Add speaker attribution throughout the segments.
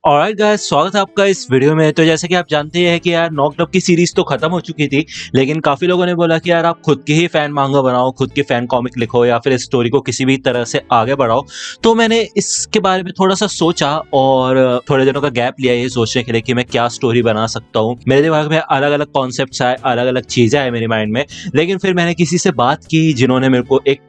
Speaker 1: Alright guys, स्वागत है आपका इस वीडियो में। तो जैसे कि आप जानते हैं कि यार नॉक्ड अप की सीरीज तो खत्म हो चुकी थी, लेकिन काफी लोगों ने बोला कि यार आप खुद की ही फैन मांगा बनाओ, खुद की फैन कॉमिक लिखो या फिर इस स्टोरी को किसी भी तरह से आगे बढ़ाओ। तो मैंने इसके बारे में थोड़ा सा सोचा और थोड़े दिनों का गैप लिया ये सोचने के लिए कि मैं क्या स्टोरी बना सकता हूँ। मेरे दिमाग में अलग अलग कॉन्सेप्ट आए, अलग अलग चीजें आए मेरे माइंड में, लेकिन फिर मैंने किसी से बात की जिन्होंने मेरे को एक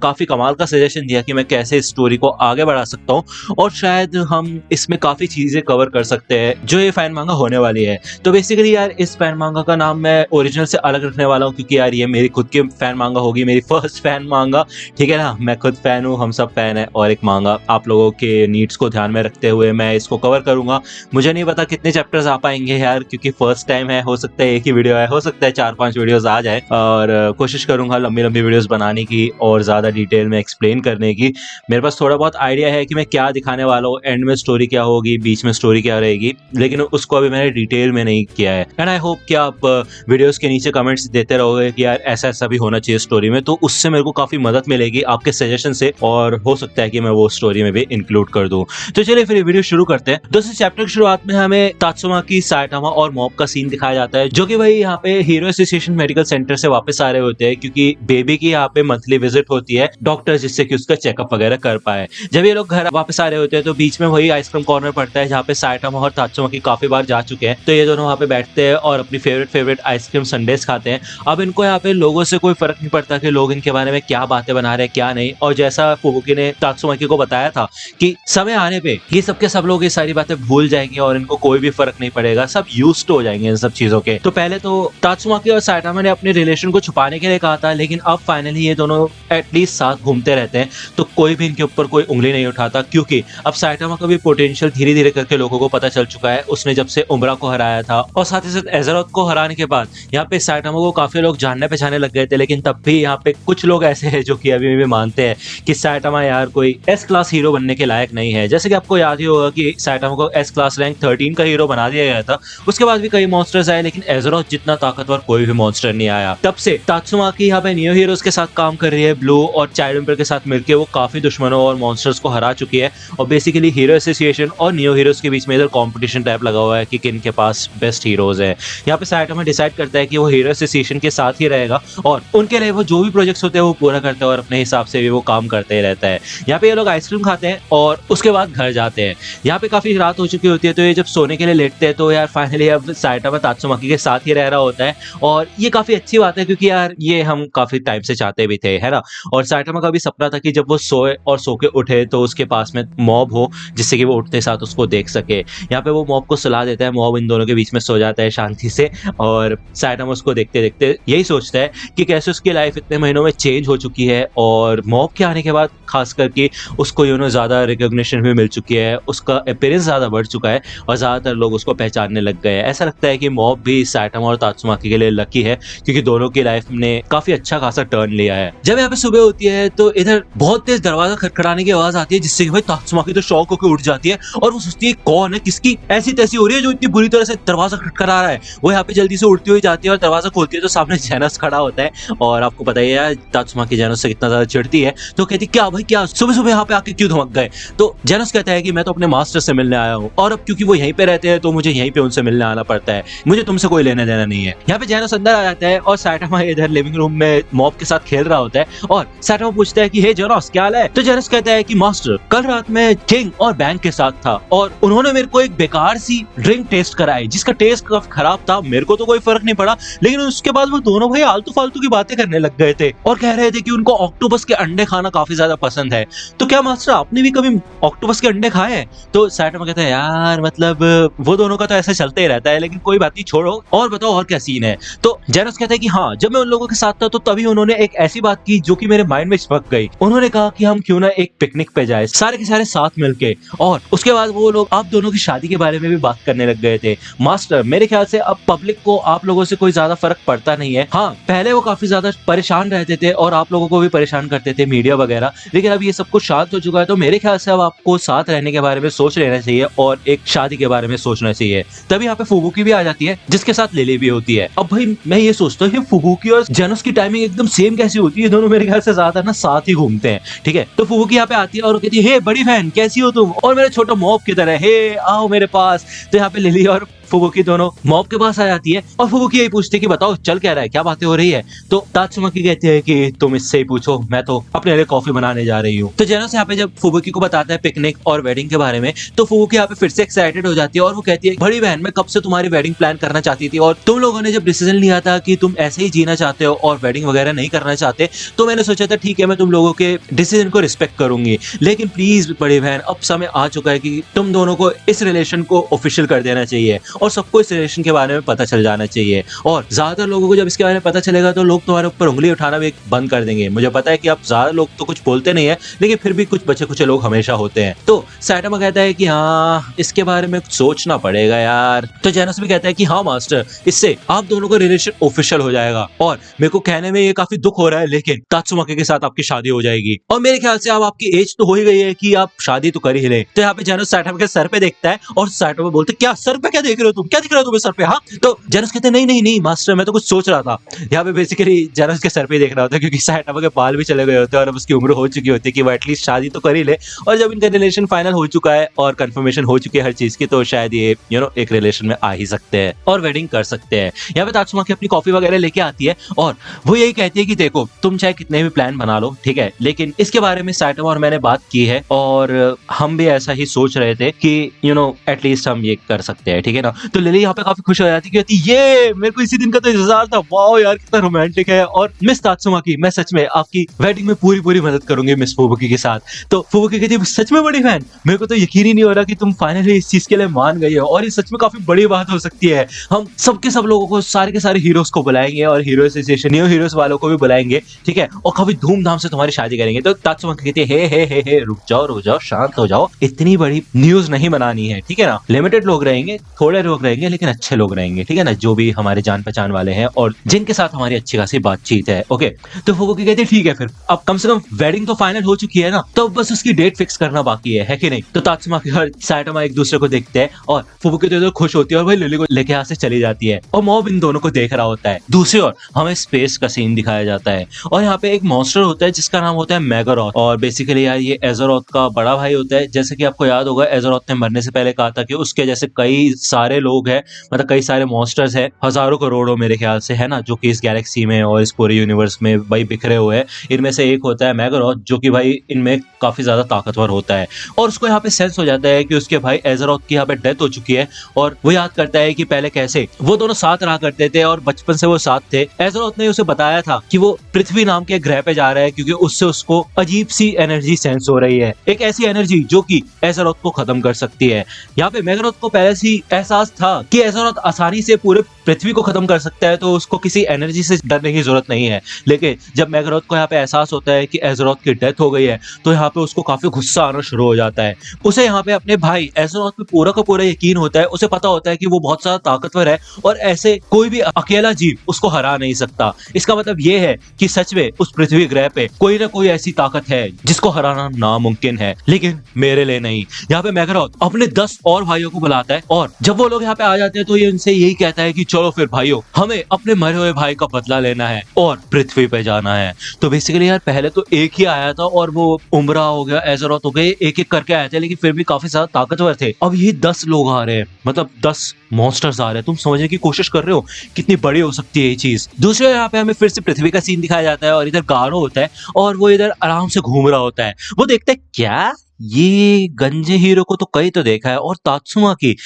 Speaker 1: काफी कमाल का सजेशन दिया कि मैं कैसे इस स्टोरी को आगे बढ़ा सकता हूँ और शायद हम इसमें काफी चीजें कवर कर सकते हैं जो ये फैन मांगा होने वाली है। तो बेसिकली यार इस फैन मांगा का नाम मैं ओरिजिनल से अलग रखने वाला हूँ, क्योंकि यार ये मेरी खुद की फैन मांगा होगी, मेरी फर्स्ट फैन मांगा। ठीक है ना, मैं खुद फैन हूँ, हम सब फैन है, और एक मांगा आप लोगों के नीड्स को ध्यान में रखते हुए मैं इसको कवर करूंगा। मुझे नहीं पता कितने चैप्टर्स आ पाएंगे यार, क्योंकि फर्स्ट टाइम है, हो सकता है एक ही वीडियो है, हो सकता है 4-5 वीडियोस आ जाए, और कोशिश करूंगा लंबी लंबी वीडियोस बनाने की और ज्यादा डिटेल में एक्सप्लेन करने की। मेरे पास थोड़ा बहुत आइडिया है कि मैं क्या दिखाने वाला हूँ, एंड में स्टोरी क्या होगी, बीच में स्टोरी क्या रहेगी, लेकिन उसको अभी मैंने डिटेल में नहीं किया है। एंड आई होप कि आप वीडियोस के नीचे कमेंट्स देते रहोगे कि यार ऐसा ऐसा भी होना चाहिए स्टोरी में, तो उससे मेरे को काफी मदद मिलेगी आपके सजेशन से, और हो सकता है कि मैं वो स्टोरी में भी इंक्लूड कर दूं। तो चलिए फिर वीडियो शुरू करते हैं। दोस्तों, चैप्टर की शुरुआत में हमें तात्सुमाकी, साइटामा और मॉब का सीन दिखाया जाता है, जो कि भाई यहाँ पे हीरो एसोसिएशन मेडिकल सेंटर से वापस आ रहे होते हैं, क्योंकि बेबी की यहाँ पे मंथली विजिट होती है डॉक्टर, जिससे कि उसका चेकअप वगैरह कर पाए। जब ये लोग घर वापस आ रहे होते हैं तो बीच में वही आइसक्रीम कॉर्नर पड़ता है जहाँ पे साइटामा और तात्सुमाकी काफी बार जा चुके हैं। तो ये दोनों वहाँ पे बैठते हैं और अपनी फेवरेट आइसक्रीम संडेज खाते हैं। अब इनको यहाँ पे लोगों से कोई फर्क नहीं पड़ता कि लोग इनके बारे में क्या बातें बना रहे हैं क्या नहीं, और जैसा फुबुकी ने तात्सुमाकी को बताया था कि समय आने पे ये सब के सब लोग ये सारी बातें भूल जाएंगे और इनको कोई भी फर्क नहीं पड़ेगा, सब यूज्ड हो जाएंगे इन सब चीजों के। तो पहले तो तात्सुमाकी और साइटामा ने अपने रिलेशन को छुपाने के लिए कहा था, लेकिन अब फाइनली ये दोनों एटलीस्ट साथ घूमते रहते हैं, तो कोई भी इनके ऊपर कोई उंगली नहीं उठाता, क्योंकि अब साइटामा का भी पोटेंशियल धीरे धीरे करके लोगों को पता चल चुका है। उसने जब से उम्रा को हराया था और साथ ही साथ एज़रोथ को हराने के बाद यहाँ पे साइटामा को काफी लोग जानने पहचाने लग गए थे, लेकिन तब भी यहाँ पे कुछ लोग ऐसे हैं जो कि अभी भी मानते हैं कि साइटामा यार कोई एस क्लास हीरो बनने के लायक नहीं है। जैसे कि आपको याद ही होगा कि साइटामा को एस क्लास रैंक 13 का हीरो बना दिया गया था। उसके बाद भी कई मॉन्स्टर्स आए, लेकिन एज़रोथ जितना ताकतवर कोई भी मॉन्स्टर नहीं आया। तब से तात्सुमाकी यहाँ पे नियो हीरोज के साथ काम कर रही है, ब्लू और चाइल्ड एम्पर के साथ मिलकर वो काफी दुश्मनों और मॉन्स्टर्स को हरा चुकी है, और बेसिकली हीरो एसोसिएशन और नियो हीरोज के बीच में इधर कंपटीशन टाइप लगा हुआ है कि किन के पास बेस्ट हीरोज है। यहाँ पे साइटामा डिसाइड करता है कि वो हीरो एसोसिएशन के साथ ही रहेगा और उनके लिए वो जो भी प्रोजेक्ट्स होते हैं वो पूरा करता है, और अपने हिसाब से भी वो काम करते ही रहता है। यहाँ पे ये लोग आइसक्रीम खाते हैं और उसके बाद घर जाते हैं। यहाँ पे काफी रात हो चुकी होती है, तो ये जब सोने के लिए लेटते हैं तो यार फाइनली अब साइटामा तात्सुमाकी के साथ ही रह रहा होता है, और ये काफी अच्छी बात है क्योंकि यार ये हम काफी टाइम से चाहते भी थे, है ना। और साइटामा का भी सपना था कि जब वो सोए और सो के उठे तो उसके पास में मॉब हो, जिससे कि वो उठते साथ उसको देख सके। यहाँ पे वो मॉब को सुला देता है, मॉब इन दोनों के बीच में सो जाता है शांति से, और साइटामा उसको देखते देखते यही सोचता है कि कैसे उसकी लाइफ इतने महीनों में चेंज हो चुकी है, और मॉब के आने के बाद खास करके उसको ज्यादा रिकॉग्निशन भी मिल चुकी है, उसका अपीयरेंस ज्यादा बढ़ चुका है और ज्यादातर लोग उसको पहचानने लग गए हैं। ऐसा लगता है कि मॉब भी साइटामा और तात्सुमाकी के लिए लकी है, क्योंकि दोनों की लाइफ ने काफी अच्छा खासा टर्न लिया है। जब यहाँ पे सुबह होती है तो इधर बहुत तेज दरवाजा खटखटाने की आवाज आती है, जिससे कि भाई तात्सुमाकी तो शॉक होकर उठ जाती है और वो सोचती है कौन है, किसकी ऐसी तैसी हो रही है जो इतनी बुरी तरह से दरवाजा खटखटा रहा है। वो यहाँ पे जल्दी से उठती हुई जाती है और दरवाजा खोलती है तो सामने जेनस खड़ा होता है, और आपको पता ही है तात्सुमाकी जेनस से कितना ज्यादा चिढ़ती है, तो कहती क्या भाई क्या सुबह सुबह यहाँ पे आके क्यों धमक गए। तो जेनस कहता है कि मैं तो अपने मास्टर से मिलने आया हूँ, और अब क्योंकि वो यहीं पे रहते हैं तो मुझे यहीं पे उनसे मिलने आना पड़ता है, मुझे तुमसे कोई लेना देना नहीं है। यहाँ पे जेनस अंदर आ जाता है और साइटामा इधर लिविंग रूम में मॉब के साथ खेल रहा होता है, और साइटामा पूछता है कि हे जेनस क्या हाल है। तो जेनस कहता है कि मास्टर कल रात में किंग और बैंक के साथ था और उन्होंने मेरे को एक बेकार सी ड्रिंक टेस्ट कराई, जिसका टेस्ट काफी खराब था, मेरे को तो कोई फर्क नहीं पड़ा, लेकिन उसके बाद वो दोनों भाई आलतू फालतू की बातें करने लग गए थे और कह रहे थे कि उनको ऑक्टोपस के अंडे खाना काफी ज्यादा पसंद है। तो क्या मास्टर आपने भी कभी ऑक्टोपस के अंडे खाए हैं? तो साइटामा कहता है यार मतलब वो दोनों का तो ऐसा चलते ही रहता है, लेकिन कोई बात नहीं, छोड़ो और बताओ और क्या सीन है। तो जेनस कहता है कि हाँ, जब मैं उन लोगों के साथ था तो तभी उन्होंने एक ऐसी बात की जो कि मेरे माइंड में चिपक गई। उन्होंने कहा कि हम क्यों ना एक पिकनिक पे जाए सारे के सारे साथ मिलके, और उसके बाद वो लोग आप दोनों की शादी के बारे में भी बात करने लग गए थे। मास्टर मेरे ख्याल से अब पब्लिक को आप लोगों से कोई ज्यादा फर्क पड़ता नहीं है। हाँ, पहले वो काफी ज्यादा परेशान रहते थे और आप लोगों को भी परेशान करते थे मीडिया वगैरह, लेकिन अब ये सब कुछ शांत हो चुका है, तो मेरे ख्याल से अब आपको साथ रहने के बारे में सोच लेना चाहिए और एक शादी के बारे में सोचना चाहिए। तभी यहाँ पे फुबुकी भी आ जाती है, जिसके साथ लिली भी होती है। अब भाई मैं ये सोचता हूँ कि फुबुकी और जेनोस की टाइमिंग एकदम सेम कैसी होती है, दोनों मेरे ख्याल से ज्यादा ना साथ ही घूमते हैं, ठीक है। तो फुबुकी यहाँ पे आती है और कहती है, हे बड़ी बहन कैसी हो तुम, और मेरे छोटा मॉप की तरह, हे आओ मेरे पास। तो यहाँ पे लिली और फुबुकी दोनों मॉप के पास आ जाती है और फुबुकी यही पूछती है कि बताओ चल क्या रहा है, क्या बातें हो रही है। तो तात्सुमाकी कहती है कि तुम इससे ही पूछो, मैं तो अपने लिए कॉफी बनाने जा रही हूँ। तो जेनोस यहाँ पे जब फुबुकी को बताता है पिकनिक और वेडिंग के बारे में, तो फुबुकी यहाँ पे फिर से एक्साइटेड हो जाती है और वो कहती है, बड़ी बहन मैं कब से तुम्हारी वेडिंग प्लान करना चाहती थी, और तुम लोगों ने जब डिसीजन लिया था कि तुम ऐसे ही जीना चाहते हो और वेडिंग वगैरह नहीं करना चाहते, तो मैंने सोचा था ठीक है मैं तुम लोगों के डिसीजन को रिस्पेक्ट करूंगी, लेकिन प्लीज बड़ी बहन अब समय आ चुका है कि तुम दोनों को इस रिलेशन को ऑफिशियल कर देना चाहिए और सबको इस रिलेशन के बारे में पता चल जाना चाहिए। और ज्यादातर लोगों को जब इसके बारे में पता चलेगा तो लोग तुम्हारे ऊपर उंगली उठाना भी बंद कर देंगे। मुझे पता है कि आप ज्यादा लोग तो कुछ बोलते नहीं है, लेकिन फिर भी कुछ बचे कुछ लोग हमेशा होते हैं। तो साइटामा कहता है कि हाँ इसके बारे में सोचना पड़ेगा यार। तो जेनोस भी कहता है कि हाँ मास्टर, इससे आप दोनों का रिलेशन ऑफिशियल हो जाएगा और मेरे को कहने में ये काफी दुख हो रहा है, लेकिन तात्सुमाकी के साथ आपकी शादी हो जाएगी और मेरे ख्याल से अब आपकी एज तो हो ही गई है कि आप शादी तो कर ही ले। तो यहाँ पे जेनोस साइटामा के सर पे देखता है और साइटामा बोलते क्या सर पे क्या देख रहे हो तुम, क्या दिख रहा हो तुम्हें सर पे। हाँ तो जेनोस कहते हैं नहीं नहीं नहीं मास्टर मैं तो कुछ सोच रहा था। यहाँ पे बेसिकली जेनोस के सर पे देख रहा होता है क्योंकि साइटामा के बाल भी चले गए होते हैं और अब उसकी उम्र हो चुकी होती है कि वो एटलीस्ट शादी तो कर ही ले। और जब इनका रिलेशन फाइनल हो चुका है और कंफर्मेशन हो चुकी है हर चीज की, तो शायद ये एक रिलेशन में आ ही सकते हैं और वेडिंग कर सकते हैं। यहाँ पे तात्सुमाकी अपनी कॉफी वगैरह लेके आती है और वो यही कहती है कि देखो तुम चाहे कितने भी प्लान बना लो ठीक है, लेकिन इसके बारे में साइटामा और मैंने बात की है और हम भी ऐसा ही सोच रहे थे कि एटलीस्ट हम ये कर सकते हैं, ठीक है ना। तो लिली यहाँ पे काफी खुश हो जाती है, कहती ये मेरे को इसी दिन का तो इंतजार था, वाओ यार कितना रोमांटिक है। और मिस तात्सुमाकी मैं सच में आपकी वेडिंग में पूरी मदद करूंगी मिस फुबुकी के साथ। तो फुबुकी कहती है सच में बड़ी फैन, मेरे को तो यकीन ही नहीं हो रहा कि तुम फाइनली इस चीज के लिए मान गई हो और ये सच में काफी बड़ी बात हो सकती है। हम सबके सब लोगों को, सारे के सारे हीरोज को बुलाएंगे और हीरो एसोसिएशन न्यू हीरोज वालों को भी बुलाएंगे, ठीक है, और काफी धूमधाम से तुम्हारी शादी करेंगे। तो तात्सुमाकी कहती है हे रुक जाओ शांत हो जाओ, इतनी बड़ी न्यूज नहीं बनानी है, ठीक है ना। लिमिटेड लोग रहेंगे, थोड़े लोग रहेंगे, लेकिन अच्छे लोग रहेंगे, ठीक है ना, जो भी हमारे जान पहचान वाले हैं और जिनके साथ हमारी अच्छी खासी बातचीत है। ओके तो फुबुकी कहती है ठीक है, फिर अब कम से कम वेडिंग तो फाइनल हो चुकी है ना, तो बस उसकी डेट फिक्स करना बाकी है कि नहीं। तो तात्सुमाकी और साइटामा एक दूसरे को देखते हैं और फुबुकी तो खुश होती है और भाई लिली को लेके यहाँ से चली जाती है और मॉब इन दोनों को देख रहा होता है। दूसरी ओर हमें स्पेस का सीन दिखाया जाता है और यहाँ पे एक मॉन्स्टर होता है जिसका नाम होता है मेगारोथ और बेसिकली यार ये एज़रोथ का बड़ा भाई होता है। जैसे कि आपको याद होगा एज़रोथ ने मरने से पहले कहा था कि उसके जैसे कई सारे लोग हैं, मतलब कई सारे मॉन्स्टर्स हैं, हजारों करोड़ों मेरे ख्याल से, है ना, जो कि इस गैलेक्सी में और इस पूरे यूनिवर्स में भाई बिखरे हुए हैं। इनमें से एक होता है मेगारोथ जो कि भाई इनमें काफी ज्यादा ताकतवर होता है और उसको यहाँ पे सेंस हो जाता है कि उसके भाई एज़रोथ की यहाँ पे डेथ हो चुकी है और वो याद करता है कि पहले कैसे वो दोनों साथ रहा करते थे और बचपन से वो साथ थे। एज़रोथ ने उसे बताया था कि वो पृथ्वी नाम के ग्रह पे जा रहा है क्योंकि उससे उसको अजीब सी एनर्जी सेंस हो रही है, एक ऐसी एनर्जी जो कि एज़रोथ को खत्म कर सकती है। यहाँ पे मेगारोथ को पहले से एहसास था कि एज़रोथ आसानी से पूरे पृथ्वी को खत्म कर सकता है, तो उसको किसी एनर्जी से डरने की जरूरत नहीं है। लेकिन जब मेगारोथ को यहाँ पे एहसास होता है कि एज़रोथ की डेथ हो गई है, तो यहाँ पे उसको काफी गुस्सा आना शुरू हो जाता है। उसे यहाँ पे अपने भाई एज़रोथ पे पूरा का पूरा यकीन होता है, उसे पता होता है कि वो बहुत ज्यादा ताकतवर है और ऐसे कोई भी अकेला जीव उसको हरा नहीं सकता। इसका मतलब ये है कि सच में उस पृथ्वी ग्रह पे कोई ना कोई ऐसी ताकत है जिसको हराना नामुमकिन है, लेकिन मेरे लिए नहीं। यहाँ पे मेगारोथ अपने 10 और भाइयों को बुलाता है और जब वो लोग यहाँ पे आ जाते हैं तो ये उनसे यही कहता है कि चलो फिर भाइयों, हमें अपने मरे हुए भाई का बदला लेना है और पृथ्वी पे जाना है। तो बेसिकली यार पहले तो एक ही आया था और वो उम्रा हो गया, एज़रोथ हो गए, एक एक करके आए थे, लेकिन फिर भी काफी ज्यादा ताकतवर थे। अब ये 10 लोग आ रहे हैं, मतलब 10 मॉन्स्टर्स आ रहे हैं। तुम समझने की कोशिश कर रहे हो कितनी बड़ी हो सकती है ये चीज। दूसरे यहाँ पे हमें फिर से पृथ्वी का सीन दिखाया जाता है और इधर गारो होता है और वो इधर आराम से घूम रहा होता है। वो देखता है क्या ये गंजे हीरो को तो कहीं तो देखा है, और तात्सुमाकी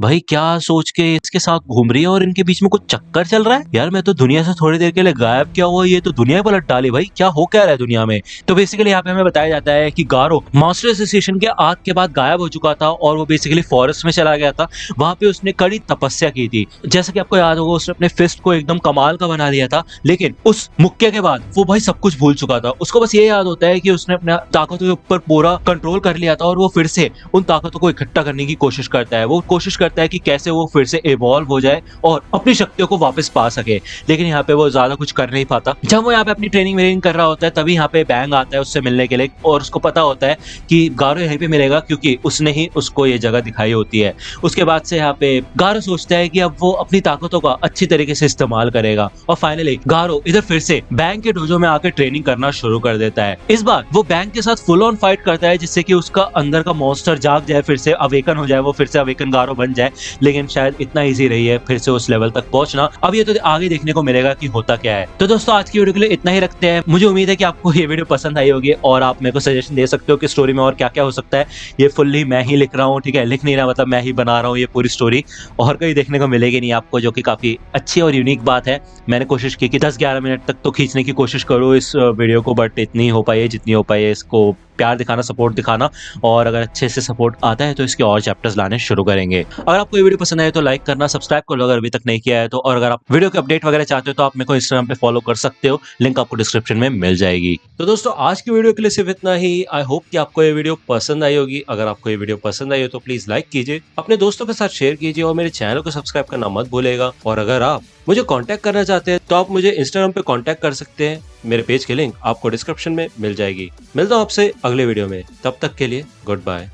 Speaker 1: भाई क्या सोच के इसके साथ घूम रही है और इनके बीच में कुछ चक्कर चल रहा है। यार मैं तो दुनिया से थोड़ी देर के लिए गायब क्या हुआ, ये तो दुनिया ही पलट डाली, भाई क्या हो क्या रहा है दुनिया में। तो बेसिकली यहाँ पे हमें बताया जाता है कि गारो मास्टर एसोसिएशन के आग के बाद गायब हो चुका था और वो बेसिकली फॉरेस्ट में चला गया था। वहां पे उसने कड़ी तपस्या की थी। जैसा कि आपको याद होगा उसने अपने फिस्ट को एकदम कमाल का बना लिया था, लेकिन उस मुक्के के बाद वो भाई सब कुछ भूल चुका था। उसको बस ये याद होता है कि उसने अपने ताकतों के ऊपर पूरा कंट्रोल कर लिया था और वो फिर से उन ताकतों को इकट्ठा करने की कोशिश करता है। वो कोशिश करता करता है कि कैसे वो फिर से इवॉल्व हो जाए और अपनी शक्तियों को वापस पा सके। लेकिन यहाँ पे वो ज्यादा कुछ कर नहीं पाता। जब वो यहाँ पे अपनी ट्रेनिंग वेनिंग कर रहा होता है तभी यहाँ पे बैंग आता है उससे मिलने के लिए और उसको पता होता है कि गारो यहीं पे मिलेगा क्योंकि उसने ही उसको ये जगह दिखाई होती है। उसके बाद से यहाँ पे गारो सोचता है कि अब वो अपनी ताकतों का अच्छी तरीके से इस्तेमाल करेगा और फाइनली गारो इधर फिर से बैंक के डोजो में आकर ट्रेनिंग करना शुरू कर देता है। इस बार वो बैंक के साथ फुल ऑन फाइट करता है जिससे कि उसका अंदर का मॉन्स्टर जाग जाए, फिर से अवेकन हो जाए, वो फिर से अवेकन गारो बन जाए। लेकिन शायद इतना इजी रही है फिर से उस लेवल तक पहुंचना। अब ये तो आगे देखने को मिलेगा कि होता क्या है। तो दोस्तों आज की वीडियो के लिए इतना ही रखते हैं। मुझे उम्मीद है कि आपको ये वीडियो पसंद आई होगी और आप मेरे को सजेशन दे सकते हो कि स्टोरी में और क्या क्या हो सकता है। ये फुल्ली मैं ही लिख रहा हूँ, ठीक है, लिख नहीं रहा मतलब मैं ही बना रहा हूँ ये पूरी स्टोरी, और कहीं देखने को मिलेगी नहीं आपको, जो कि काफी अच्छी और यूनिक बात है। मैंने कोशिश की कि 10-11 मिनट तक तो खींचने की कोशिश करूँ इस वीडियो को, बट इतनी हो पाई है जितनी हो पाई है। इसको प्यार दिखाना, सपोर्ट दिखाना, और अगर अच्छे से सपोर्ट आता है तो इसके और चैप्टर्स लाने शुरू करेंगे। अगर आपको ये वीडियो पसंद आए तो लाइक करना, सब्सक्राइब कर लो अगर अभी तक नहीं किया है तो, और अगर आप वीडियो के अपडेट वगैरह चाहते हो तो आप मेरे को इंस्टाग्राम पे फॉलो कर सकते हो, लिंक आपको डिस्क्रिप्शन में मिल जाएगी। तो दोस्तों आज की वीडियो के लिए सिर्फ इतना ही। आई होप कि आपको ये वीडियो पसंद आई होगी। अगर आपको ये वीडियो पसंद आई हो तो प्लीज लाइक कीजिए, अपने दोस्तों के साथ शेयर कीजिए और मेरे चैनल को सब्सक्राइब करना मत भूलेगा। और अगर आप मुझे कांटेक्ट करना चाहते हैं तो आप मुझे इंस्टाग्राम पे कांटेक्ट कर सकते हैं। मेरे पेज की लिंक आपको डिस्क्रिप्शन में मिल जाएगी। मिलता हूं आपसे अगले वीडियो में, तब तक के लिए गुड बाय।